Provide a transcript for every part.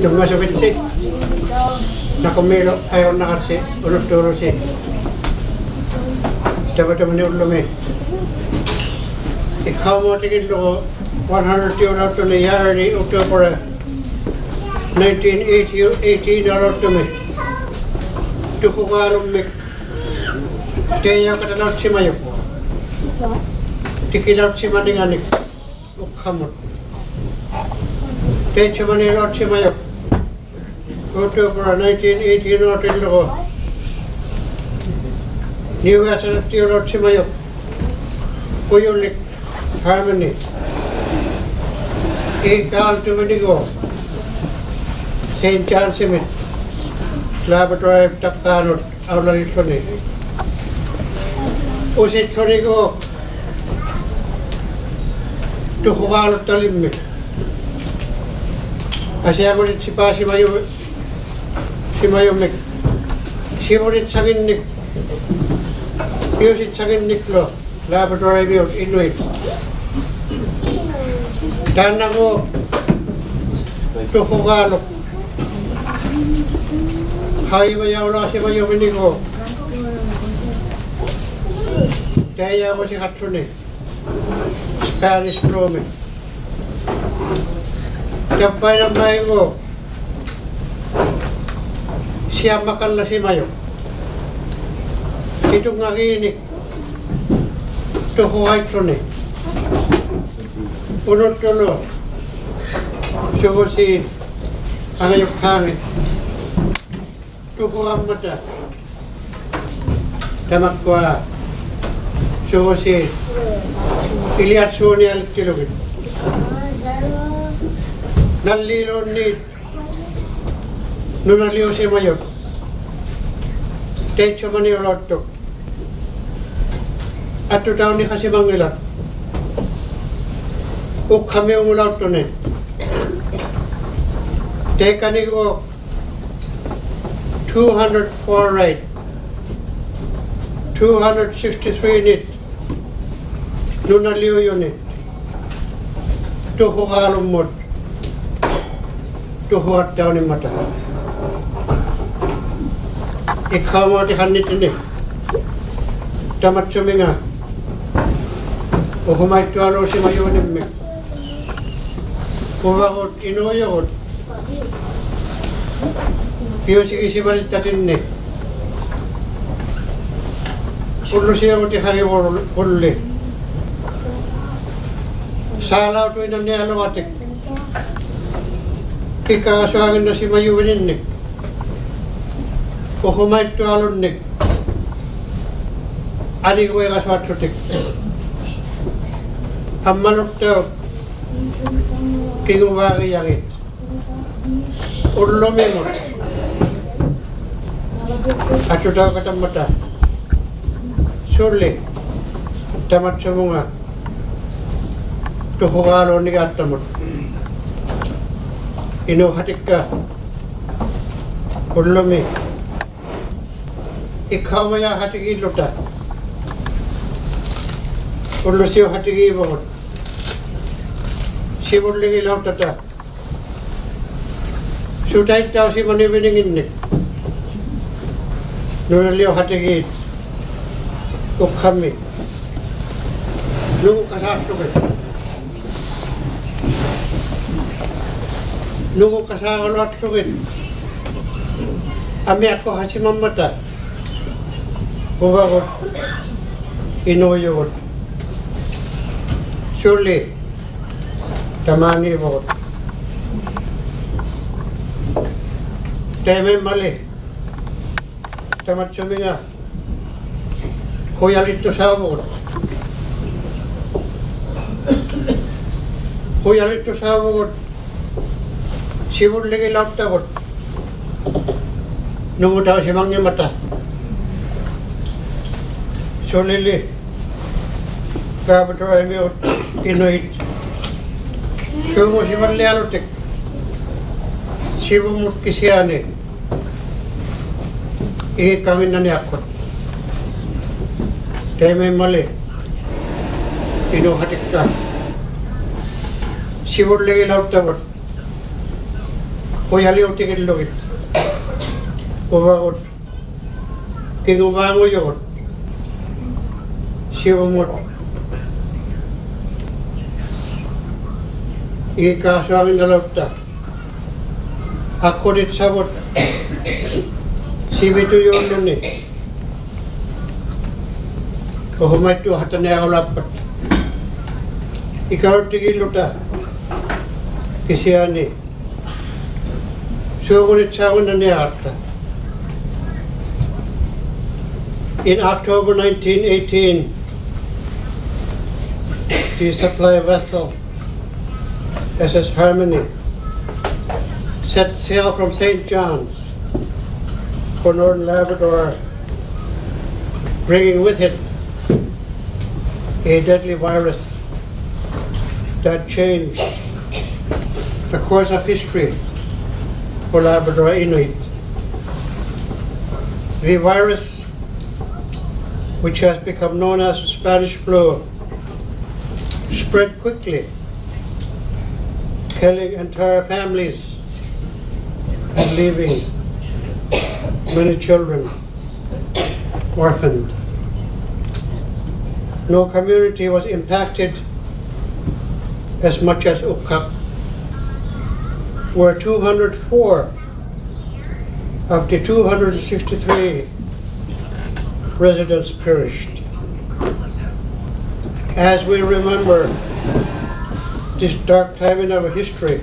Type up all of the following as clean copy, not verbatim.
Yung nga sabit si nakamilo ayaw na kasi unod-turo si dapat ni ulumi ikaw mo tingin ko 100 yun out to ni yara ni October 1918 out to me tuko ka alumik kaya katanat si Mayo tikilat si Maninganik ukhamot kaya si Manilot si Mayo October 1918 out in ko New Western Theolog si Mayo Puyulik Harmony Ikal Tuminigo St. John Simit Laboratory Takanot Aulari Soni Usit Sonigo Tukukalot Talimik Asyamunit si Pa si Mayo Mik Simunit Sanginnik Piusit Sanginnik lo Laboratory Mute Inuit Tanang ko Tukukalot Hai Mayaw lo si Mayo Minigo Kaya ko si Hatsune Spanish Promi Kapay ng Mayo siya makala si Mayo. Itong nakinig. Tukuhay ito ni. Punot tulo. Suko si angayok hangin. Tukuhang mata. Tamak ko suko si iliat suni alit silugin. Nalilon ni nunaliw si Mayo. Techo man yung lotto. At tutaw ni kasi mangilat. O kami yung lotto ni. Teka ni ko 204 right. 263 nit. Nunaliw yun ni. Tuho kalong mod. Tuho at daw ni mata. Ikaw mo di kanit ini. Tamat suminga. O kumait tualo si Mayo nimik. Kuwakot inuyo. Piyo si isi malitatin ni. Ulo siya mo di hangi ulit. Salaw to inang nialawatik. Ikakasuhangin na si Mayo ninik. O kumait tualon nik. Ani ko yung aswat sutik. Ang manok daw. Kinubaki yakit. Ulo memot. At daw katang mata. Surli. Tamat sa mga. Tukukalo ni katamot. Inuhatik ka. Ulo me. Ikaw maya hatigi lota. Ulo siyo hatigi bakot. Simuling ilaw tata. Sutay tao si manibiningin ni. Nunaliw hatigi. Ukami. Nungu kasasukin. Nungu kasakalot sukin. Ami ako hasimamata. Kubakot, inuyo ko. Surely, tamani ko. Teme mali. Tamat suminga. Kuya lito sa ko. Kuya lito sa ko. Sibur lagi laut ko. Nungu daw si Mangya mata. Solili, laboratory mute inuit. Sumo si Malialotik. Sibu mut kisiane. kangin na niakot. Tayo may mali. Inuhatik ka. Sibur lagi laut tabot. Kuyali utikit lugit. Ubakot. Kingubango yukot. Sibumot. Ikaswangin na laut ta. Ako dit sabot. Sibitu yun nun eh. Kahumay tu hatan niya ako lapat. Ikaw tigil luta. Kisiyan eh. Sugunit sangun na niya hata. In October 1918, the supply vessel SS Harmony set sail from St. John's for northern Labrador, bringing with it a deadly virus that changed the course of history for Labrador Inuit. The virus, which has become known as Spanish flu, spread quickly, killing entire families and leaving many children orphaned. No community was impacted as much as Okak, where 204 of the 263 residents perished. As we remember this dark time in our history,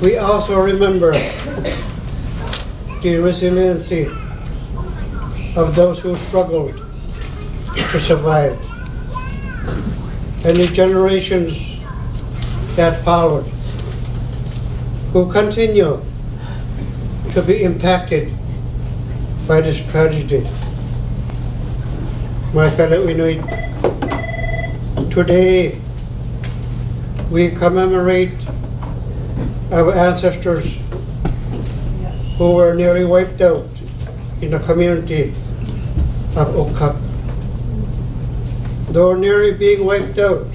we also remember the resiliency of those who struggled to survive, and the generations that followed, who continue to be impacted by this tragedy. My fellow Inuit, today we commemorate our ancestors who were nearly wiped out in the community of Okak. Though nearly being wiped out,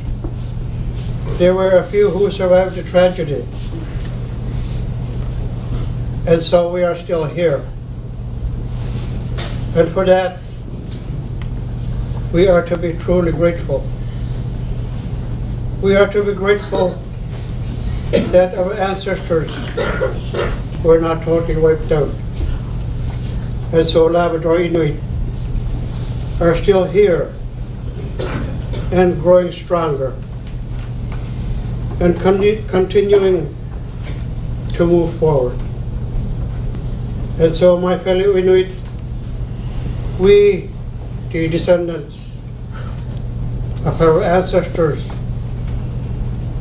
there were a few who survived the tragedy. And so we are still here. And for that, we are to be truly grateful. We are to be grateful that our ancestors were not totally wiped out. And so Labrador Inuit are still here and growing stronger and continuing to move forward. And so, my fellow Inuit, we, the descendants of our ancestors,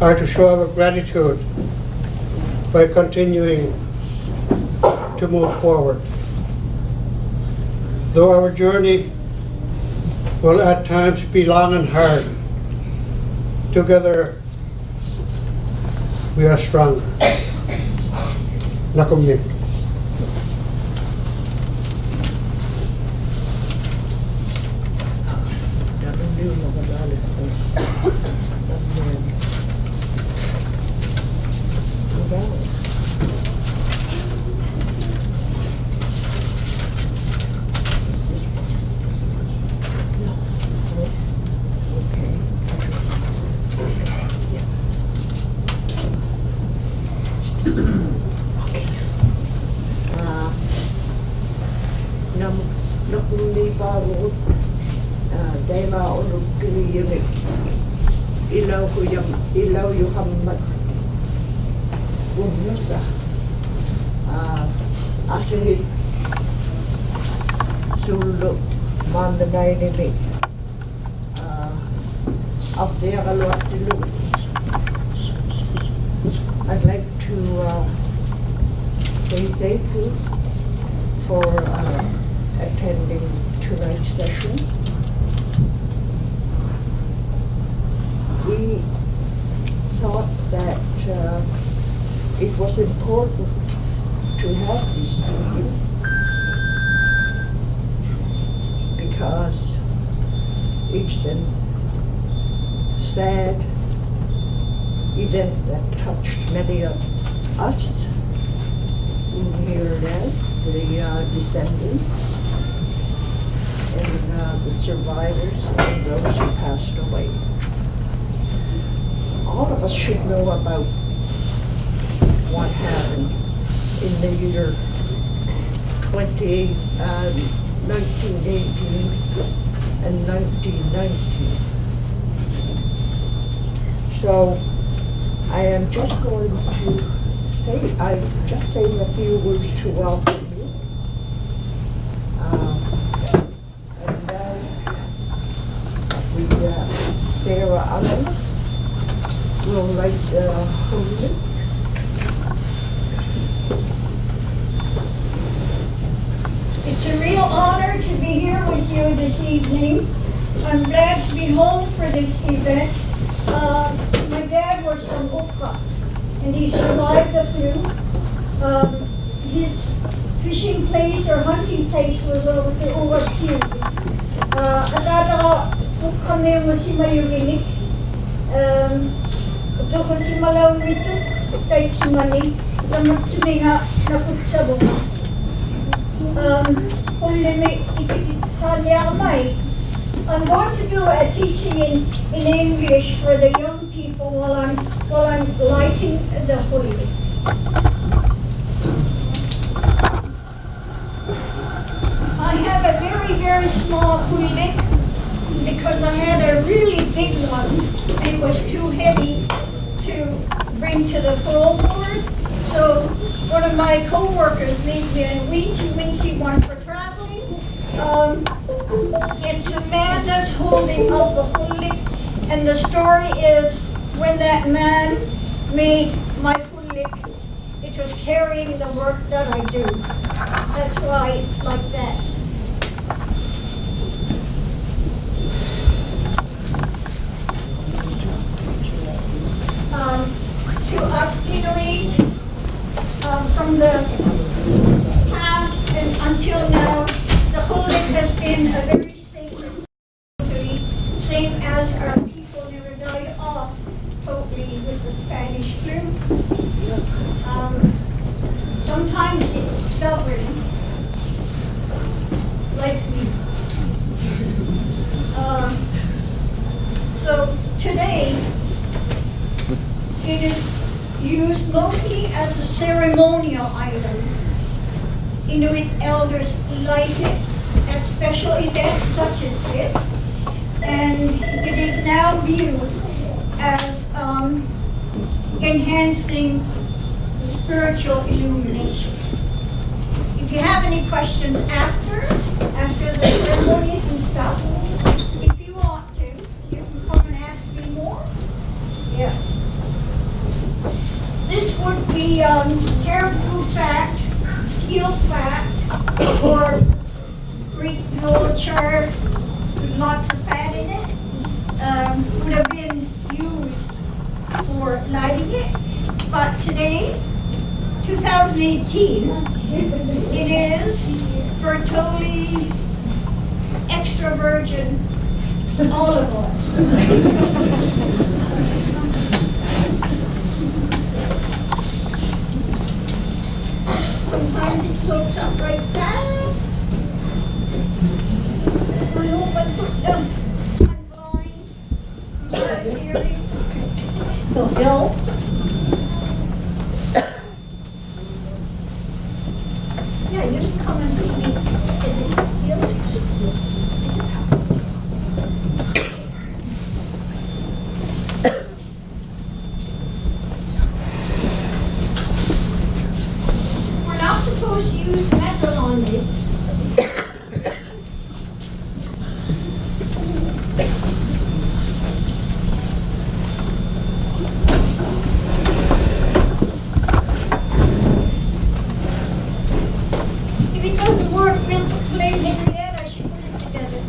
are to show our gratitude by continuing to move forward. Though our journey will at times be long and hard, together we are stronger. Nakumnik. Ilaw yu hammat umnusa asli sulu mandanay nimi after kalwat tilu. I'd like to say thank you for attending tonight's session. We thought that it was important to have this meeting tragedies and sad events that touched many of us who here now, the descendants and the survivors and those who passed away. All of us should know about what happened in the year 1918 and 1919. So I am just going to I'm just saying a few words to welcome you. And then Sarah Allen will write the holy. It's a real honor to be here with you this evening. I'm glad to be home for this event. My dad was from Okak, and he survived the flu. His fishing place or hunting place was over the overseas. Alala ko kami mo si Mayurinik. Ito ko si Malaw nito, kahit si Mani, na magtuminga na kutsabo. I'm going to do a teaching in English for the young people while I'm lighting the holy. I have a very, very small holy because I had a really big one. It was too heavy to bring to the parole board. So one of my co-workers made me a weensy one for traveling. It's a man that's holding out the holy, and the story is when that man made my holy, it was carrying the work that I do. That's why it's like that. To us Inuit, from the past and until now, the holy has been a very sacred country, same as our people never died off totally with the Spanish flu. Sometimes it's stubborn, like me. So today, it is used mostly as a ceremonial item. Inuit elders light it at special events such as this, and it is now viewed as enhancing the spiritual illumination. If you have any questions after the ceremonies and stuff, if you want to, you can come and ask me more. Yeah. This would be caribou fat, seal fat, or Greek nola char with lots of fat in it. Would have been used for lighting it. But today, 2018, it is for totally extra virgin olive oil. Sometimes it soaks up right fast. I hope I put them. I'm blind. I'm not hearing. So Bill. Yeah, you can come and see me. Is it Bill? We're not supposed to use metal on this. If it doesn't work, we'll play Henrietta. She put it together.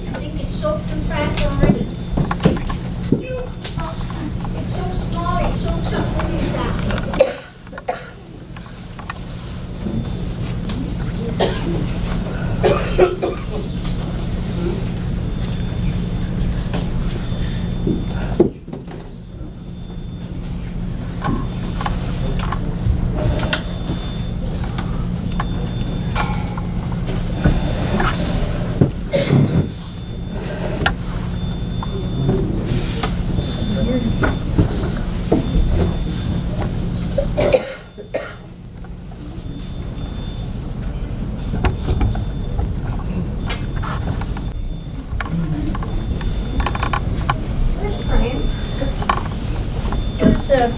I think it's soaked too fast already. It's so small, it soaks up really fast.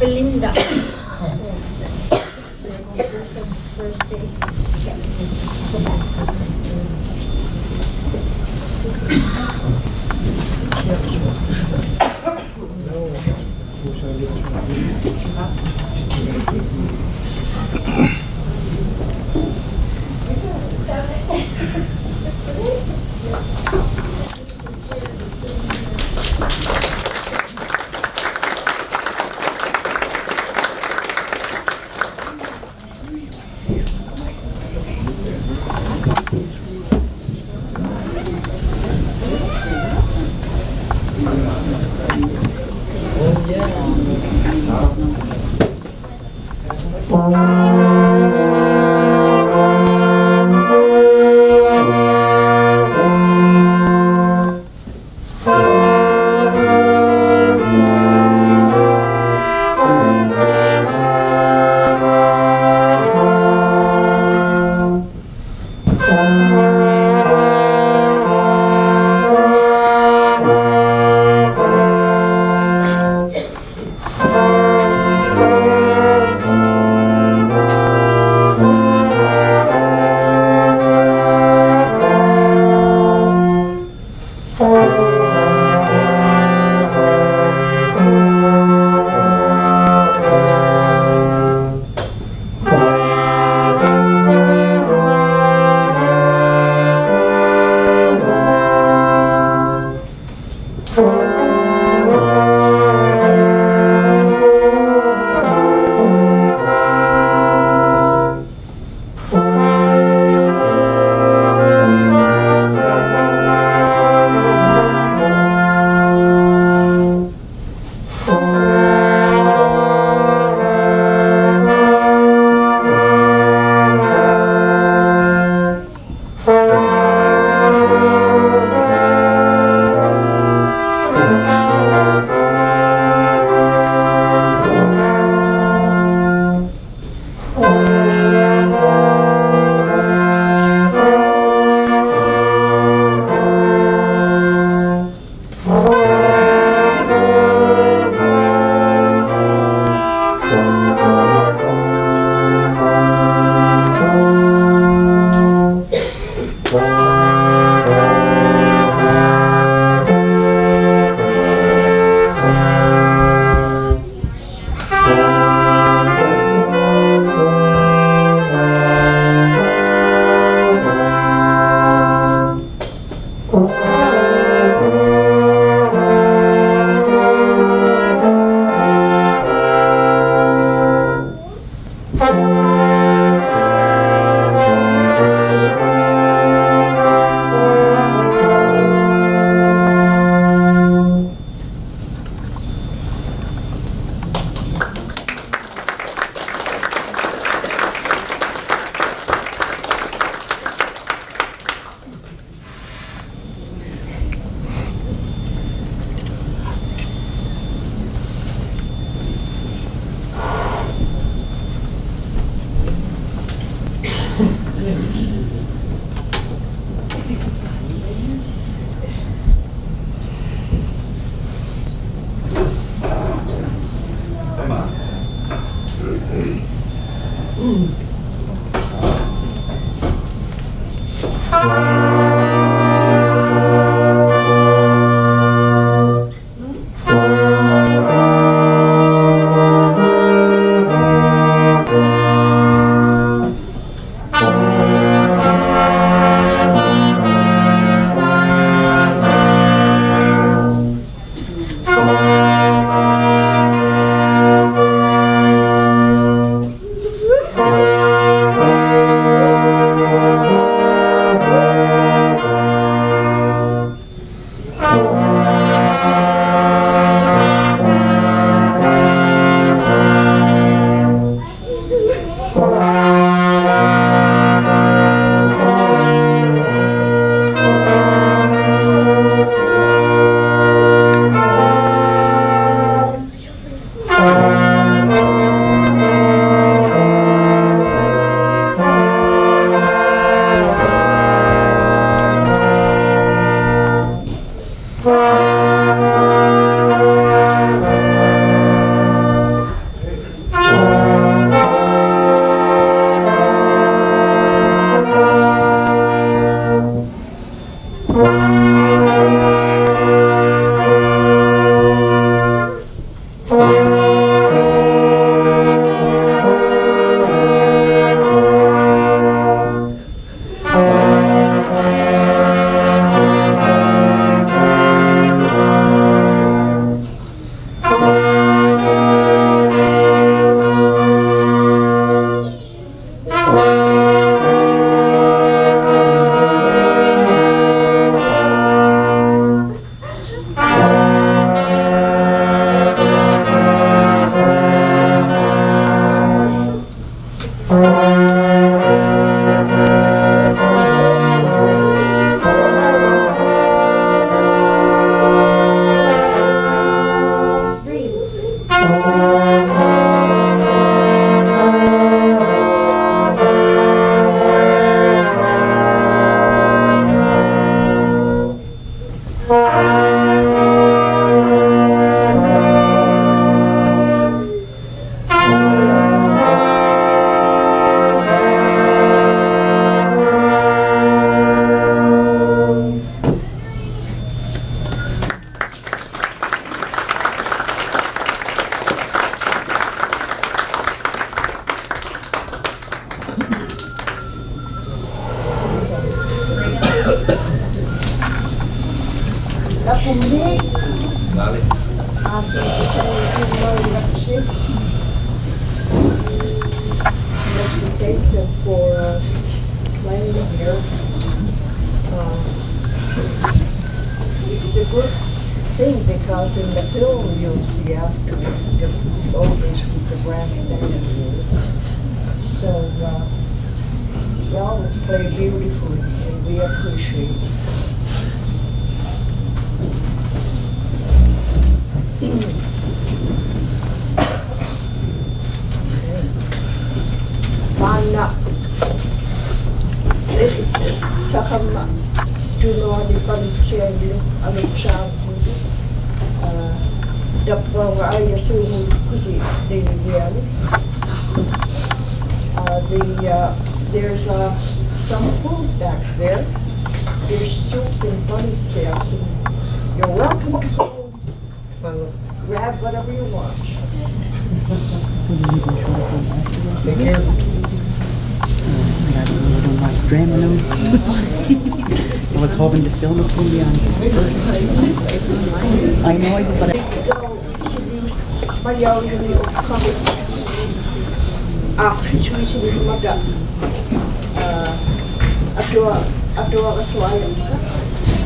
Belinda. because in the film you'll see after the always with the brass band. So you always play beautifully, and we appreciate it. Mana sakama tuno di panchelo alexandru dapwa ay sumu kuti diniani there's some food back there. There's soup and bunny tails. You're welcome to grab whatever you want. Take care. Dramming them. I was hoping to film it from beyond. I know I did, but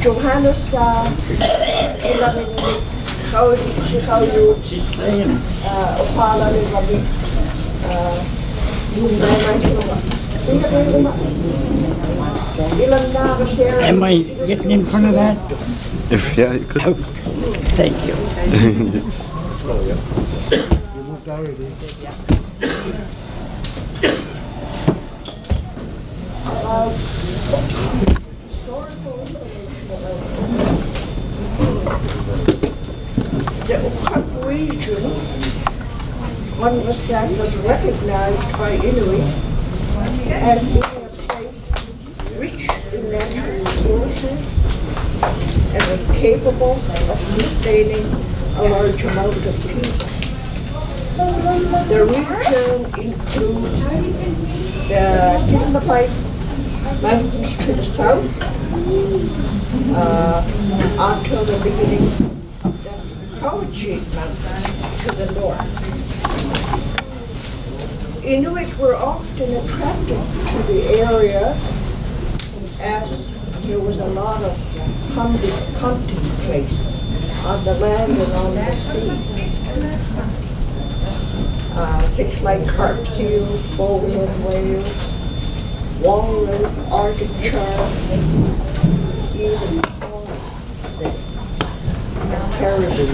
Johannes she's saying. Am I getting in front of that? Yeah, you could. Oh, thank you. The Okak region, one that was recognized by Inuit as being a place rich in natural resources and was capable of sustaining a large amount of people. The region includes the Kitamapai Mountains to the south until the beginning of the Kawachit Mountains to the north. Inuit were often attracted to the area as there was a lot of hunting places on the land and on the sea. Things like carthill, bowhead whales, walrus, arctic char, even caribou.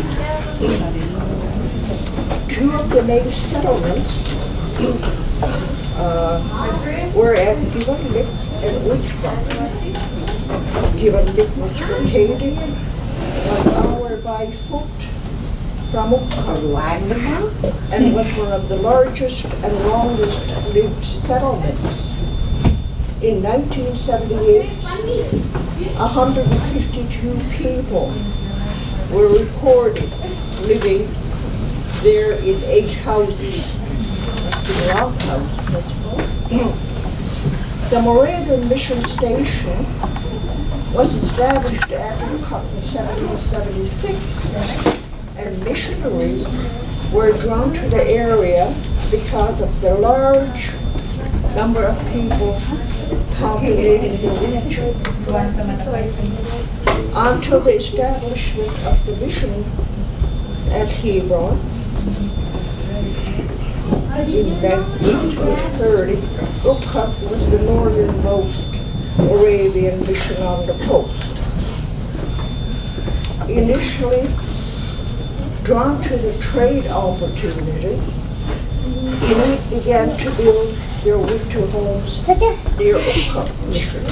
Two of the native settlements were at Given Lip and Witchbuck. Given Lip was located 1 hour by foot from Okak and was one of the largest and longest lived settlements. In 1978, 152 people were recorded living there in 8 houses. Log houses, that's called. The Moravian Mission Station was established at Okak in 1776, and missionaries were drawn to the area because of the large number of people populating the region. Until the establishment of the mission at Hebron in 1830, Okak was the northernmost Moravian mission on the coast. Initially drawn to the trade opportunities, Inuit began to build their winter homes near Okak mission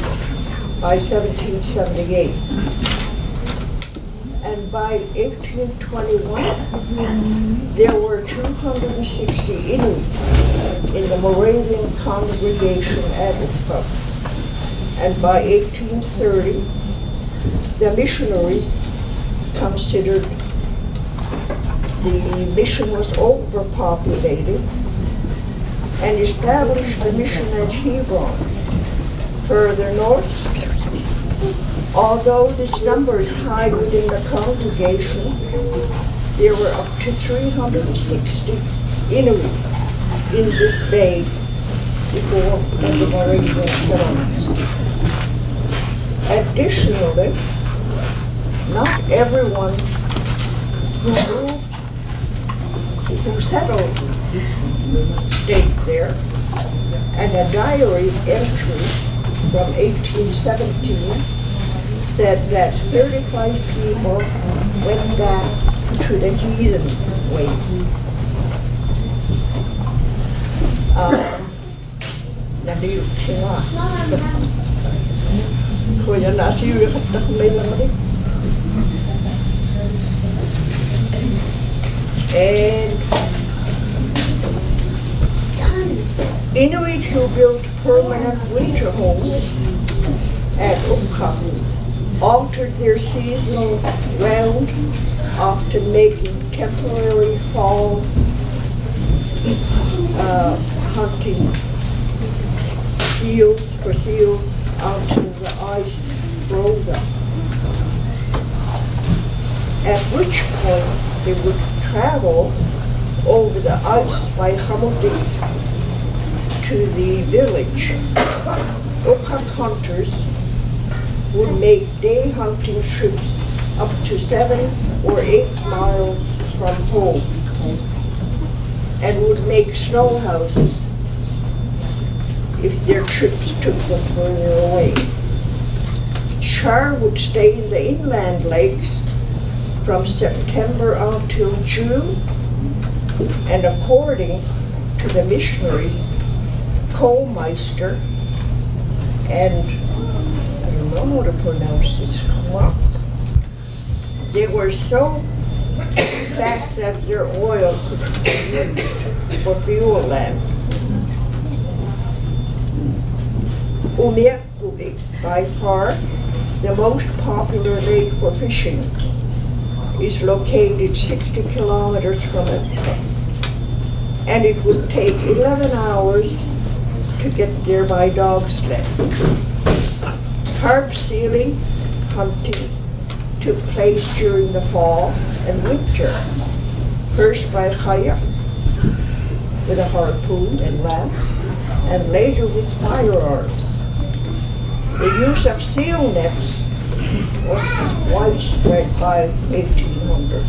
by 1778. And by 1821, there were 260 Inuit in the Moravian congregation at Okak. And by 1830, the missionaries considered the mission was overpopulated and established the mission at Hebron. Further north, although this number is high within the congregation, there were up to 360 Inuit in this bay before the Moravian settlements. Additionally, not everyone who moved, who settled, stayed there, and a diary entry from 1817 said that 35 people went back to the heathen way. Nandito siya. Kaya nasi yung katakmay naman eh. And Inuit who built permanent winter homes at Okak altered their seasonal round, often making temporary fall hunting for seal until the ice froze up. At which point they would travel over the ice by Hamudik to the village. Okak hunters would make day hunting trips up to 7 or 8 miles from home and would make snow houses if their trips took them further away. Char would stay in the inland lakes from September until June, and according to the missionaries, Kohlmeister and I don't know how to pronounce this, they were so fat that their oil could be used for fuel lamps. Umekuvik, by far the most popular lake for fishing, is located 60 kilometers from it, and it would take 11 hours to get there by dog sled. Carp sealing hunting took place during the fall and winter, first by kayak with a harpoon and lamp, and later with firearms. The use of seal nets was widespread by 1800.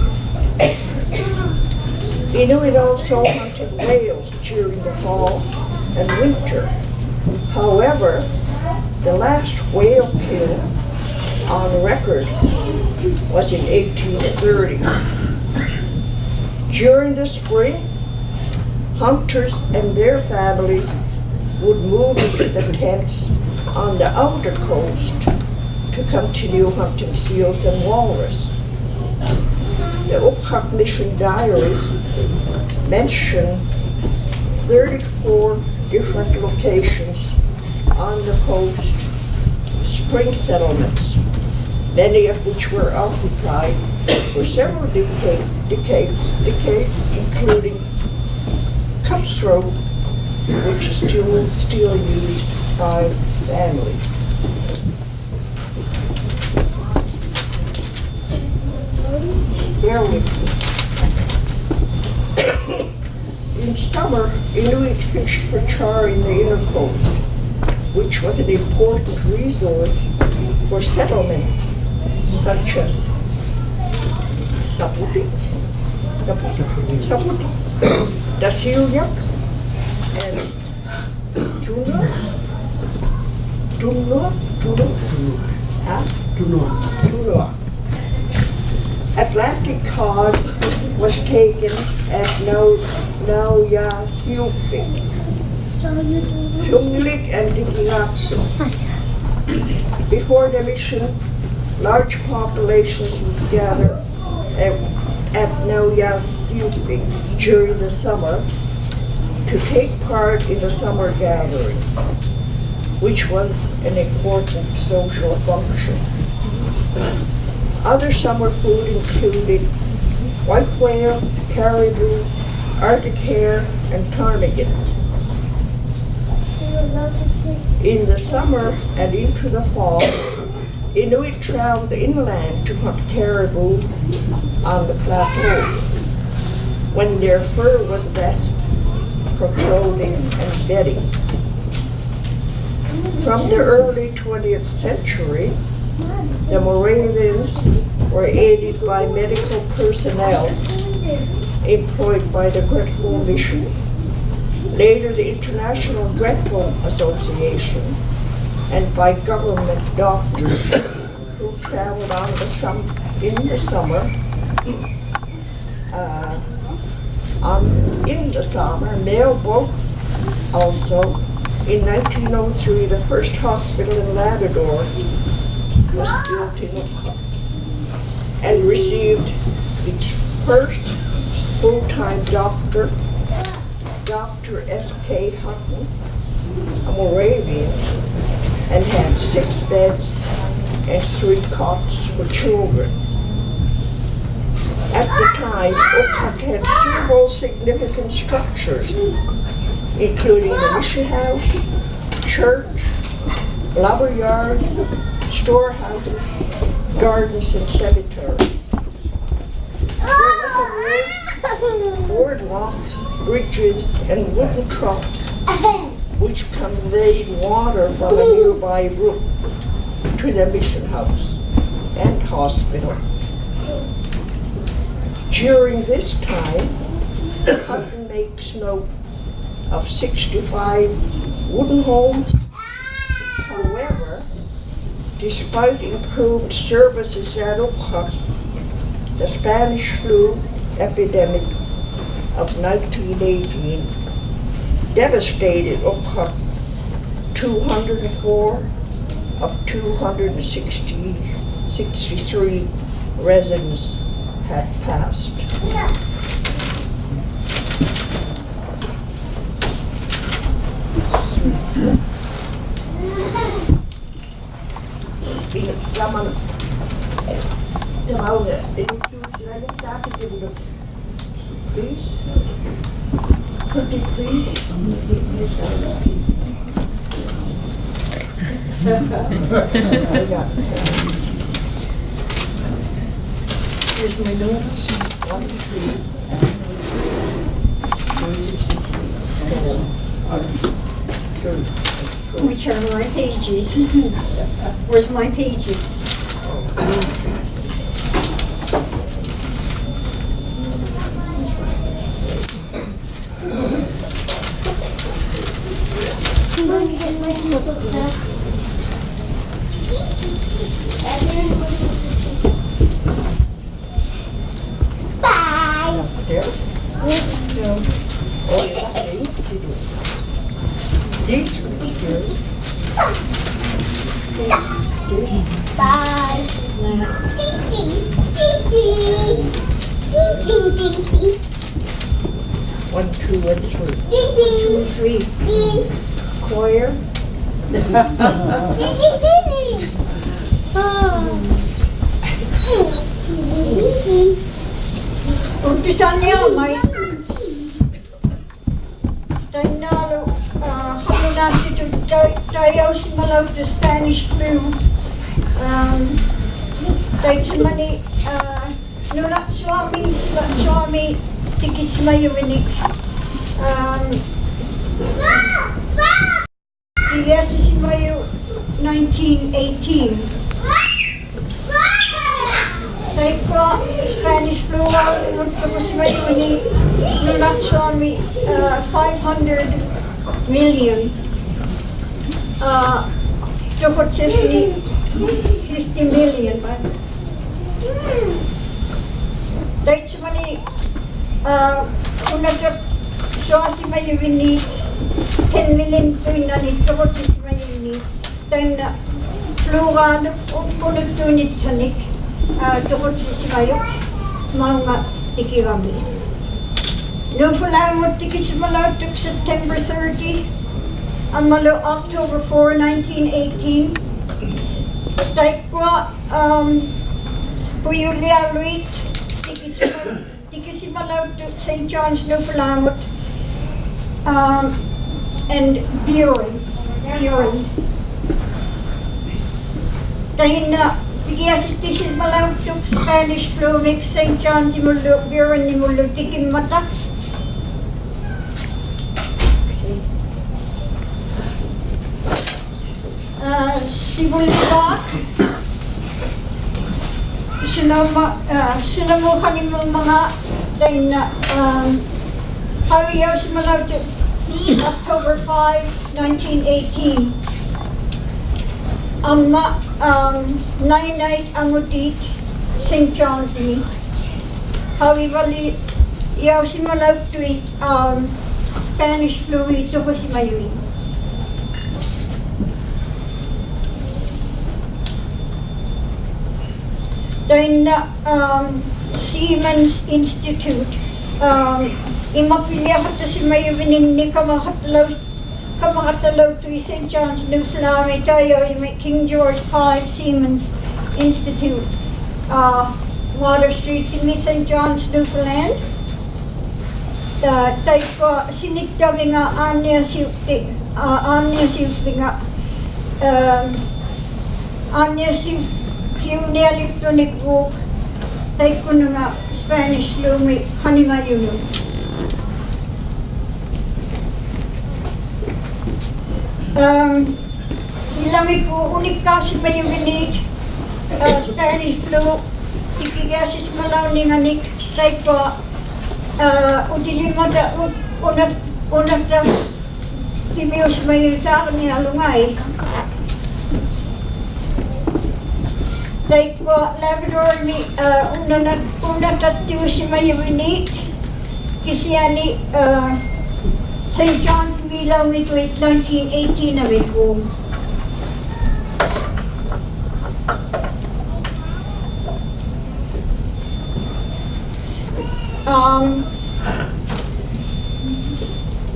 Inuit also hunted whales during the fall and winter. However, the last whale kill on record was in 1830. During the spring, hunters and their families would move into the tents on the outer coast to continue hunting seals and walrus. The Okak Mission diaries mention 34 different locations on the coast, spring settlements, many of which were occupied for several decades, including Cutthroat, which is still used by families. Bear with me. In summer, Inuit fished for char in the inner coast, which was an important resource for settlement, such as Saputi, Dasilyak, and Tunua. Atlantic cod was taken at Nauya Silpi, Tumlik and Dikiatsu. Before the mission, large populations would gather at Nauya Silpi during the summer to take part in the summer gathering, which was an important social function. Other summer food included white whale, caribou, Arctic hare, and ptarmigan. In the summer and into the fall, Inuit traveled inland to hunt caribou on the plateau, when their fur was best for clothing and bedding. From the early 20th century, the Moravians were aided by medical personnel employed by the Grateful Mission. Later, the International Grateful Association, and by government doctors who traveled in the summer. In the summer, mailboat also. In 1903, the first hospital in Labrador was built in Okak and received its first full-time doctor, Dr. S.K. Hutton, a Moravian, and had 6 beds and 3 cots for children. At the time, Okak had several significant structures, including the mission house, church, lumber yard, storehouses, gardens, and cemeteries. There were boardwalks, bridges, and wooden troughs, which conveyed water from a nearby brook to the mission house and hospital. During this time, Hutton makes note of 65 wooden homes. However, despite improved services at Okak, the Spanish flu epidemic of 1918 devastated Okak. 204 of 263 residents had passed. Please? Could you please? Here's my notes. 1, 2, 3, 4. Which are my pages? Where's my pages? Bye. There? No. Oh, yeah. These are here. Bye. Ding, ding, ding, ding. 1, 2, and 3. Ding, ding, 2, 3. Choir. ding, ding, ding. Umpisan niya, may tayo kami natin tayo simulaw to Spanish flu. Tayo simani, nuna swami tikis mayo inik. Yes, si mayo 1918. Tayo ko Spanish flu tapos mayo ni nuna swami 500 million. Tukot siya ni 50 million. Dahil siya ni kung nagsasawa si Mayuwini 10 million to inanit tukot siya si Mayuwini. Dahil na fluga kung nagtunit sa nik tukot siya si Mayu mga tikirami. Nung pala mo tikis malaw tuk September 30, ang malo October 4, 1918. Tayo ko, Puyulia Luit, tikis malaw tuk St. John's, Newfoundland, and Buren. Dahil na, bigyan tikis malaw tuk Spanish flu, make St. John's, Buren, nimulo, tikim mata. Si Bolivar, sinamuhan ni mo mga tayo na hawiyaw simulaw to October 5, 1918. Amma Nain amudit St. John's ni. Hawiwali yaw simulaw to Spanish flu ito ko si Mayuin. Tayo na Siemens Institute. Imapilya ka si Mayuin ni kamakatalaw to St. John's, Newfoundland tayo King George V Siemens Institute. Water Street in St. John's, Newfoundland. Tayo ko sinigdawi nga anya siyuti nga anya siyuti electronic book. Tayo ko na nga Spanish lumi kanima yun. Ilami ko unik kasi ba yung ganit Spanish flu ikigasis malaw ni nganik tayo ko utilimata unat simios mayuta ni alungay tayo ko Labrador ni unat at si mayuinit kisiyani St. John's Milaw ito 1918 na may home.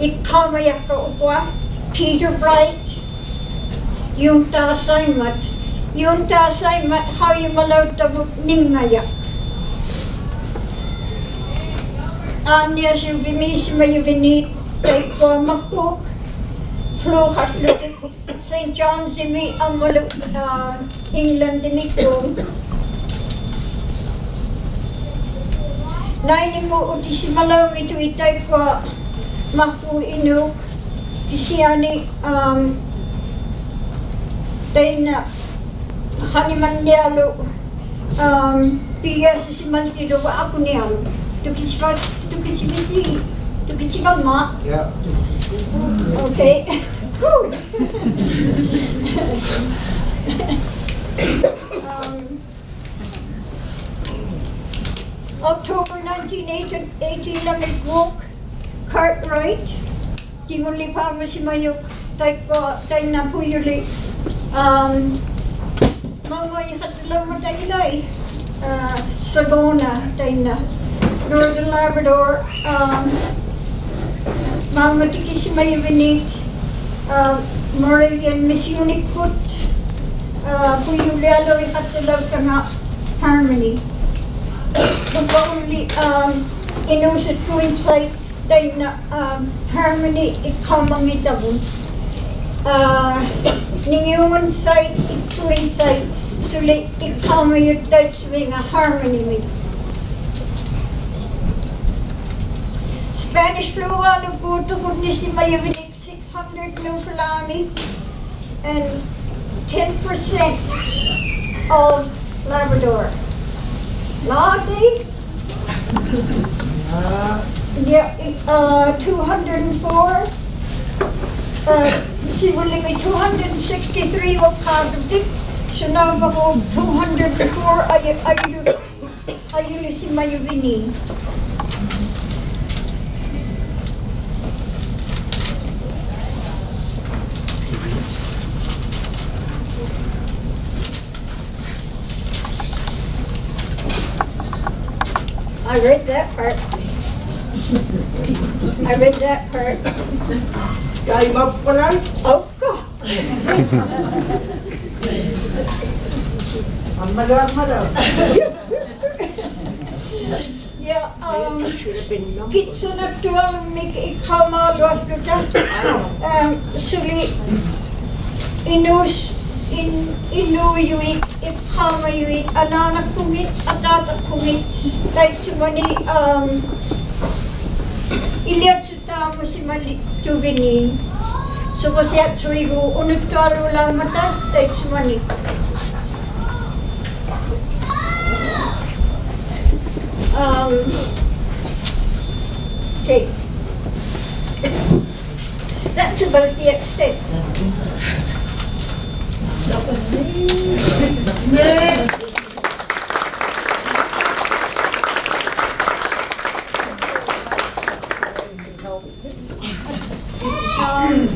Ikamayak ka upwa, Peter Bright, yung tasaymat, hawi malaw tabuk ning ngayak. Anya si Vimis Mayuvinit, tayo ko makuk, flu hatlutik, St. John's imi ang maluk England dimikong. Nain mo uti si malaw ito itay ko maku inuk, kisiyani tayo na hanimandialo, pigas si Maltido wa ako niyalo. Tukisi ba ma? Yeah. Okay. Good. October 1918 na may book, Cartwright. Kimuli pa mo si Mayuk, tayo na po yuli. Mga ikatalaw mo tayo ilay. Sagona, tayo na. Northern Labrador, mga tiki si Mayuvinit, Moravian Miss Unicut, Puyulialo ikatalaw ka nga Harmony. Only inusat ko inside tayo na Harmony ikamang itabon. Ningyungan side ito inside sulit ikamang yung tayo nga Harmony with. Spanish flu aluguto ko ni si Mayuvinik 600 Newfoundland and 10% of Labrador. Lottie? Yeah, 204. She will limit 263 of Cardiff. So now about 204 ayun si Mayuvini. I read that part. Time up pala. Oh, God. Ang madam. Yeah, Should have been numbered. kitso na tuwang may ikamalo after that. Suli, inuyuit, ikamayuit, ananak kumit, atatak kumit, kahit sumani, iliat suta mo si Malik Tuvinin. So kasi at suigo, unod talo lang mata, kahit sumani. Okay. That's about the extent.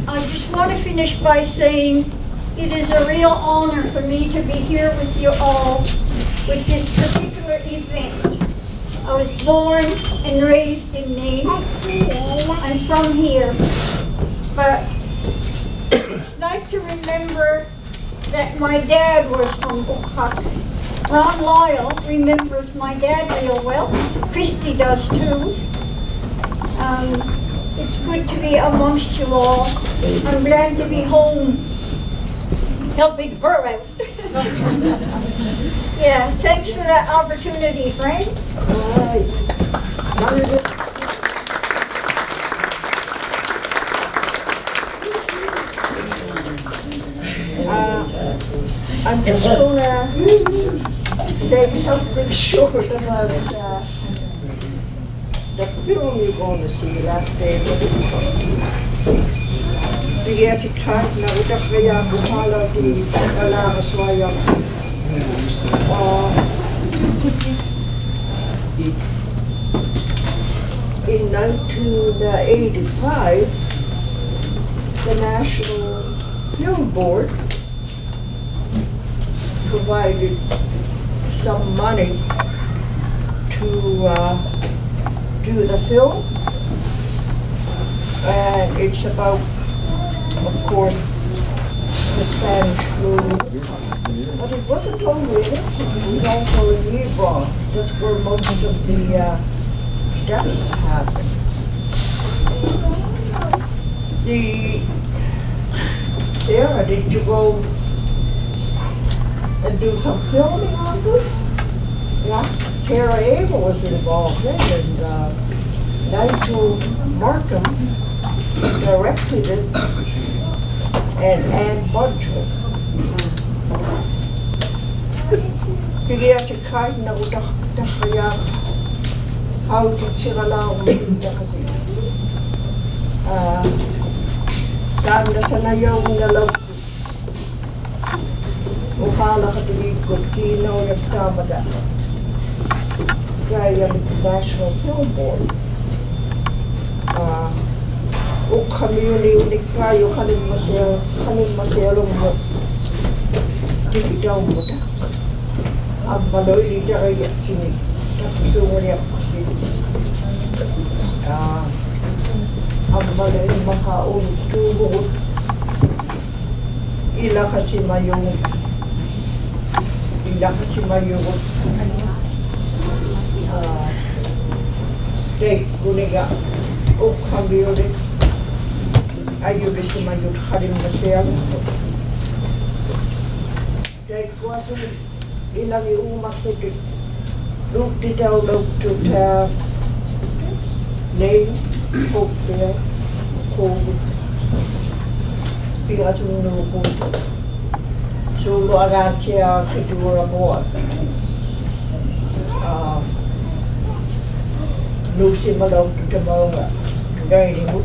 I just want to finish by saying it is a real honor for me to be here with you all with this particular event. I was born and raised in Nain. I'm from here. But it's nice to remember that my dad was from Okak. Ron Lyle remembers my dad real well. Christy does too. It's good to be amongst you all. I'm glad to be home helping her out. Yeah, thanks for that opportunity, Frank. All right. I'm just gonna say something short about the film you're going to see that day. Bigyan si Clark na utak kaya buhala di kalakas wayang. In 1985, the National Film Board provided some money to do the film, and it's about, of course, the Spanish flu, but it wasn't only in it, it was also in Hebron. That's where most of the deaths happened. Sarah, did you go and do some filming on this? Yeah, Sarah Abel was involved in it, and Nigel Markham directed it, and Ann Budger. Bigyan si kahit na utak na kaya how did sila lang uminta kasi. Dahil na sa nayaw na lang ukala ka diligod, kinaw yung kamada. Kaya yung National Film Board. O kami yun unik kayo, kanin masyalong mo. Digidaw mo na. Ang maloy nita kaya sini. Tapos yung niya kasi. Ang maloy makaunod tubod. Ila kasi mayong Dek kuniga o kami ulit ayun si mayong kalim na siya. Dek was ilang iumak tutik lukti daw lukti ta Nain hope there COVID pingas minuko so luaran siya kedua buat Lucy malaw to mga dahil mo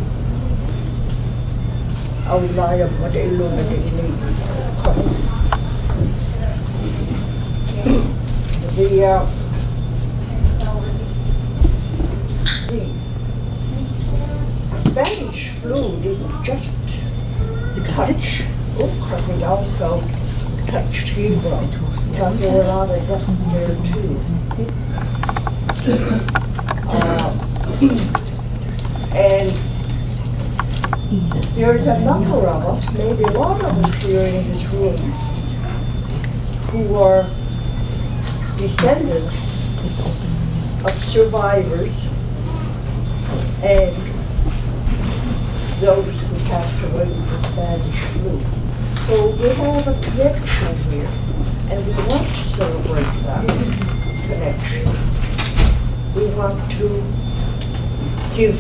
ang layang madailo na dinili the Spanish flu didn't just touch Okak, it also touched Hebron. There were a lot of deaths there too. And there's a number of us, maybe a lot of us here in this room, who are descendants of survivors and those who passed away with the Spanish flu. So we have a connection here, and we want to celebrate that connection. We want to give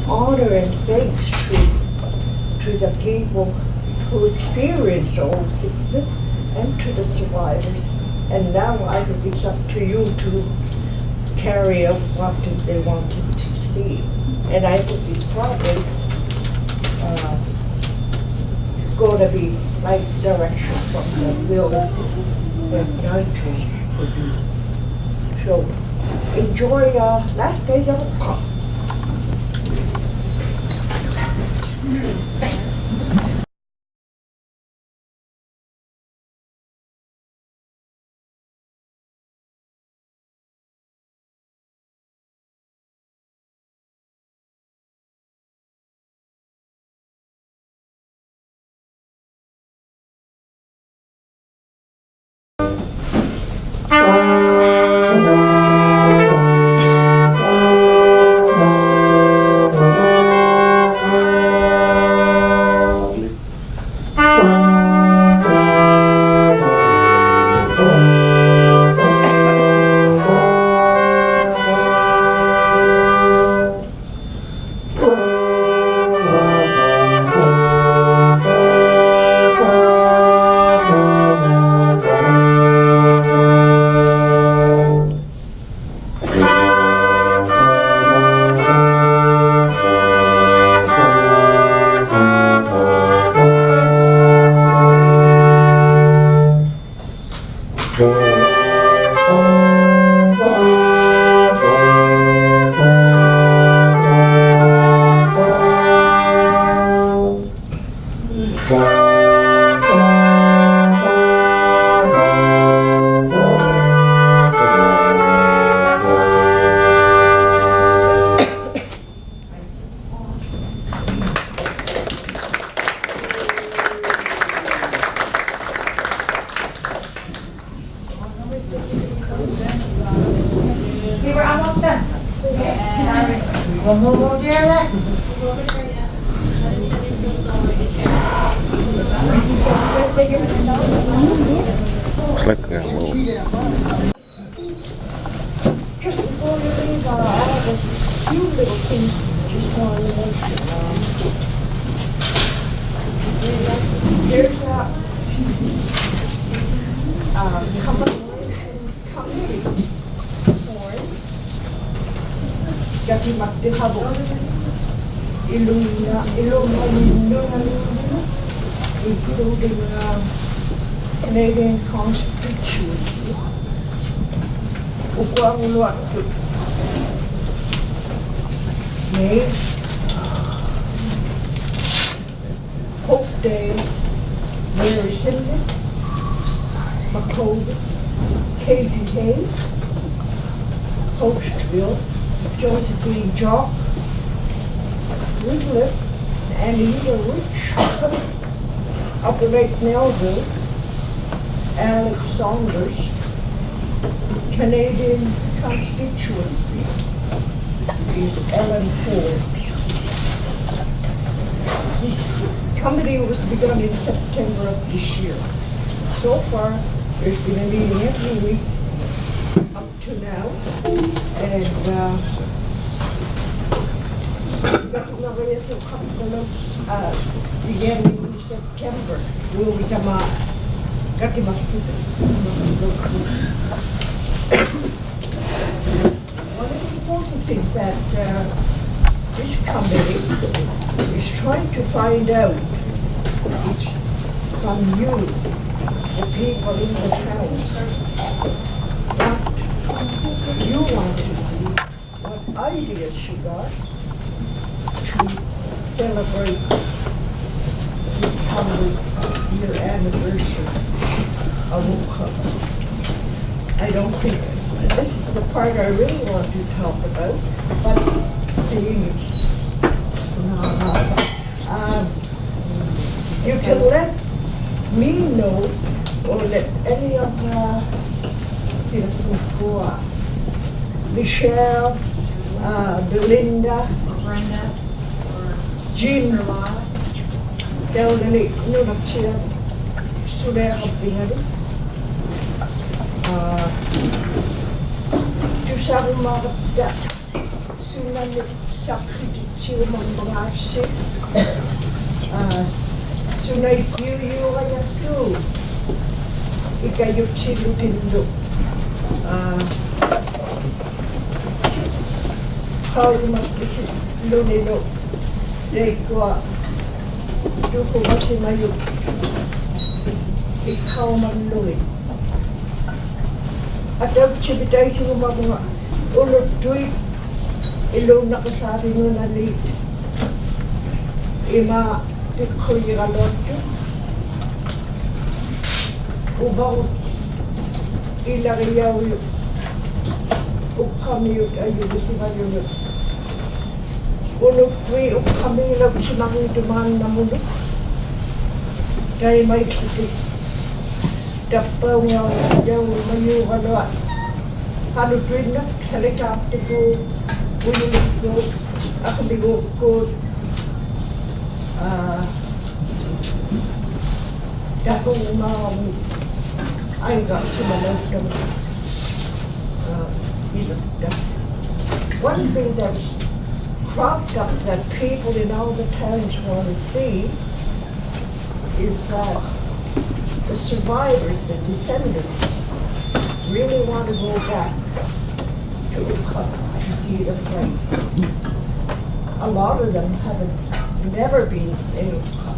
honor and thanks to the people who experienced all sickness and to the survivors. And now I think it's up to you to carry out what they wanted to see. And I think it's probably going to be like direction from the will that Nigel produced. So enjoy that day of Okak. We were almost done. One more there. Looks like a little. Just before you leave, I have a few little things just want to mention. There's a commemoration committee formed. Jackie McDihabo, including Canadian constituency. Ukwanguatu. Nain. Hope Day. Mary Cindy. McCoy. Katie Hayes. Postville. Josephine Jock. Woodliffe. Anita Rich. Operate Melville. Alex Saunders. Canadian constituency is Ellen Ford. This committee was begun in September of this year. So far, there's been a meeting every week up to now, and beginning in September, will become a One of the important things that this committee is trying to find out is from you, the people in the towns, what you want to see, what ideas you got to celebrate the 100th-year anniversary of Okak. I don't think this is the part I really want to talk about, but seeing you can let me know or let any of the people who are Michelle, Belinda, Brenda, or Jean, Lala. Elderly, no, not here. Sudah kepingan. Jusang mga sunan sakit siya mangmangasi. Sunay kiyo kaya tu. Ikayot silutin do. Ukaurimaki lunino leikua duku wasimayu ikauman lui. Atau cibitai si mga ulot duit ilo nakasabi mo na li ima tikoy galotyo ubaw ilariyaw yu ukamiyot ayun si mayunot ulot duit ukamiyot si makiduman na mundo kaya may kitik dapaw nga yaw mayu galot kalau duit na helikopter ko ulot ko ako bigo ko Dakong I got some momentum. One thing that's cropped up that people in all the towns want to see is that the survivors, the descendants, really want to go back to Okak to see the place. A lot of them haven't never been in Okak.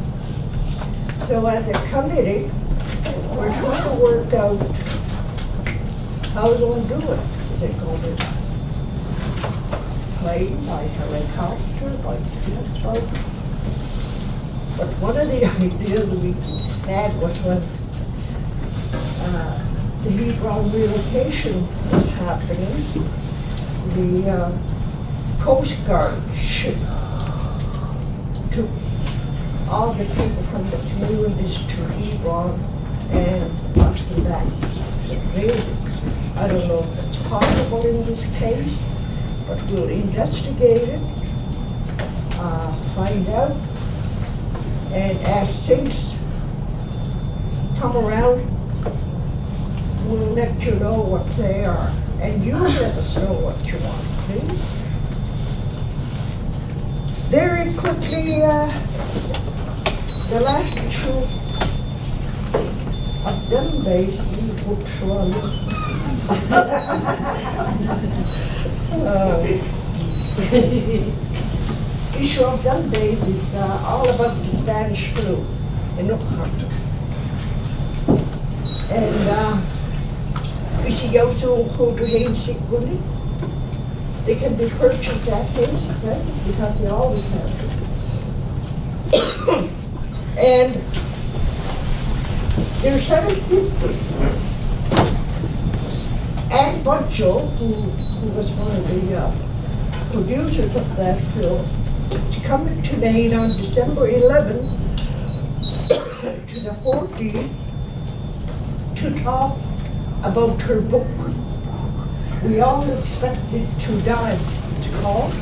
So as a committee, we're trying to work out how we're going to do it. Is it going to plane, by helicopter, by speedboat? But one of the ideas we had was when the Hebron relocation was happening, the Coast Guard ship took all the people from the communities to Hebron and brought them back. I don't know if it's possible in this case, but we'll investigate it, find out, and as things come around, we'll let you know what they are. And you let us know what you want, please. Very quickly, the last issue of them days, we put one. Issue of them days is all about the Spanish flu in Okak. And it's a yoso who to Hainsick Gully. They can be purchased at Hainsick, right? Because they always have to. And there's 750. Ann Bunchel, who was one of the producers of that film, is coming to Nain on December 11th to the 14th to talk about her book. We all expected to die, it's called,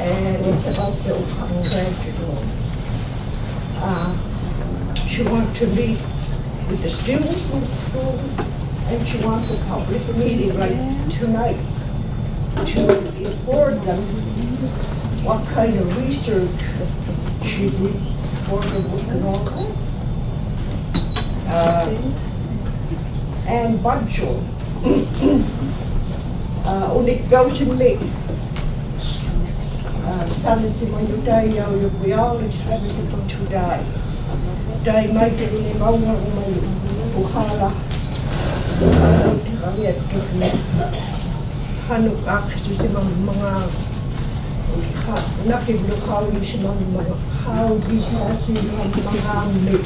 and it's about the Okak tragedy. She wanted to meet with the students in the school, and she wanted a public meeting right tonight to inform them what kind of research she did for the book and all that. And Bunchel, unik daw si May. Sabi si Mayutayaw, we all expected him to die. Dahil may tinilimaw nga umayo, uhala. Kami at kami. Hanok akito si mga nakiblukaw yung si mga kaudi sa si mga may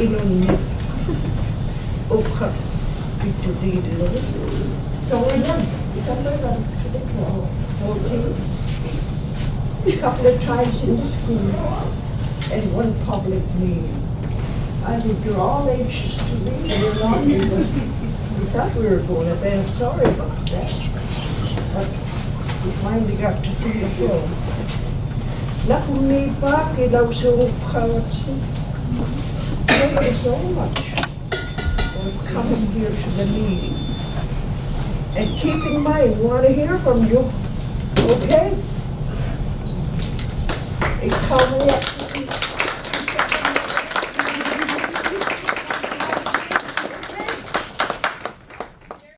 inon Okak dito dito. So we're done. A couple of times in the school and one public meeting. I think you're all anxious to read and you're not because we thought we were going to bed. Sorry about that. But we finally got to see the film. Nakumipa kilaw sa ukawatsi. Thank you so much for coming here to the meeting. And keep in mind, we want to hear from you, okay? It's coming up.